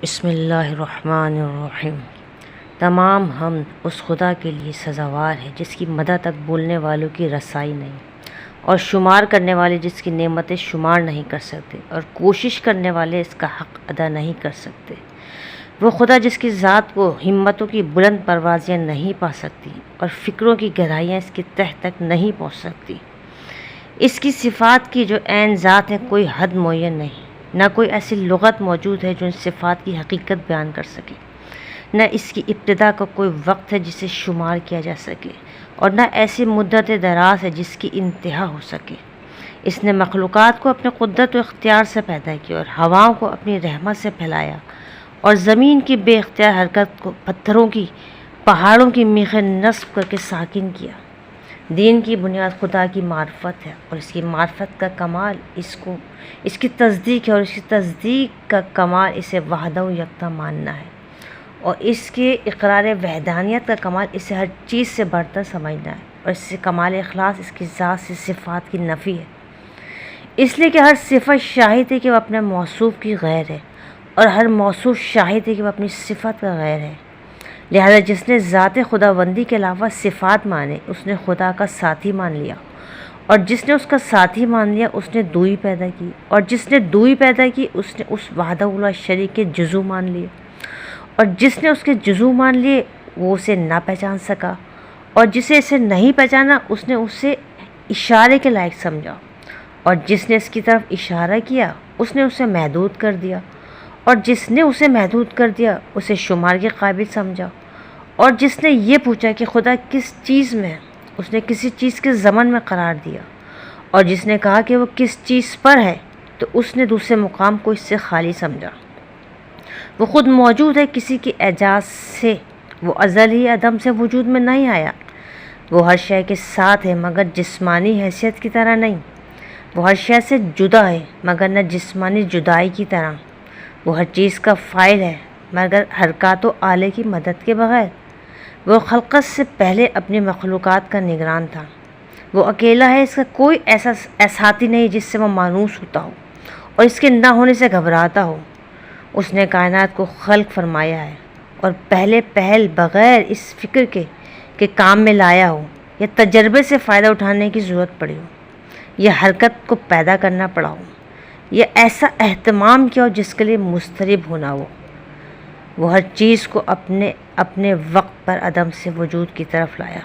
بسم اللہ الرحمن الرحیم۔ تمام حمد اس خدا کے لیے سزاوار ہے جس کی مدح تک بولنے والوں کی رسائی نہیں، اور شمار کرنے والے جس کی نعمتیں شمار نہیں کر سکتے، اور کوشش کرنے والے اس کا حق ادا نہیں کر سکتے۔ وہ خدا جس کی ذات کو ہمتوں کی بلند پروازیاں نہیں پا سکتی، اور فکروں کی گہرائیاں اس کی تہ تک نہیں پہنچ سکتی۔ اس کی صفات کی جو عین ذات ہے کوئی حد معین نہیں، نہ کوئی ایسی لغت موجود ہے جو ان صفات کی حقیقت بیان کر سکے، نہ اس کی ابتدا کا کوئی وقت ہے جسے شمار کیا جا سکے، اور نہ ایسی مدت دراز ہے جس کی انتہا ہو سکے۔ اس نے مخلوقات کو اپنے قدرت و اختیار سے پیدا کیا، اور ہواؤں کو اپنی رحمت سے پھیلایا، اور زمین کی بے اختیار حرکت کو پتھروں کی پہاڑوں کی میخیں نصب کر کے ساکن کیا۔ دین کی بنیاد خدا کی معرفت ہے، اور اس کی معرفت کا کمال اس کی تصدیق ہے، اور اس کی تصدیق کا کمال اسے وحدہ و یکتا ماننا ہے، اور اس کے اقرار وحدانیت کا کمال اسے ہر چیز سے برتر سمجھنا ہے، اور اس سے کمال اخلاص اس کی ذات سے صفات کی نفی ہے، اس لیے کہ ہر صفت شاہد ہے کہ وہ اپنے موصوف کی غیر ہے، اور ہر موصوف شاہد ہے کہ وہ اپنی صفت کا غیر ہے۔ لہذا جس نے ذات خداوندی کے علاوہ صفات مانے اس نے خدا کا ساتھی مان لیا، اور جس نے اس کا ساتھی مان لیا اس نے دوئی پیدا کی، اور جس نے دوئی پیدا کی اس نے اس وحدہ لا شریک کے جزو مان لیے، اور جس نے اس کے جزو مان لیے وہ اسے نہ پہچان سکا، اور جسے اسے نہیں پہچانا اس نے اسے اشارے کے لائق سمجھا، اور جس نے اس کی طرف اشارہ کیا اس نے اسے محدود کر دیا، اور جس نے اسے محدود کر دیا اسے شمار کے قابل سمجھا، اور جس نے یہ پوچھا کہ خدا کس چیز میں ہے اس نے کسی چیز کے ضمن میں قرار دیا، اور جس نے کہا کہ وہ کس چیز پر ہے تو اس نے دوسرے مقام کو اس سے خالی سمجھا۔ وہ خود موجود ہے کسی کی اعجاز سے، وہ ازل ہی عدم سے وجود میں نہیں آیا، وہ ہر شے کے ساتھ ہے مگر جسمانی حیثیت کی طرح نہیں، وہ ہر شے سے جدا ہے مگر نہ جسمانی جدائی کی طرح، وہ ہر چیز کا فاعل ہے مگر حرکات و آلے کی مدد کے بغیر، وہ خلقت سے پہلے اپنی مخلوقات کا نگران تھا، وہ اکیلا ہے، اس کا کوئی ایسا ساتھی نہیں جس سے وہ مانوس ہوتا ہو اور اس کے نہ ہونے سے گھبراتا ہو۔ اس نے کائنات کو خلق فرمایا ہے اور پہل بغیر اس فکر کے کہ کام میں لایا ہو یا تجربے سے فائدہ اٹھانے کی ضرورت پڑی ہو یا حرکت کو پیدا کرنا پڑا ہو یا ایسا اہتمام کیا ہو جس کے لیے مضطرب ہونا ہو، وہ ہر چیز کو اپنے وقت پر عدم سے وجود کی طرف لایا۔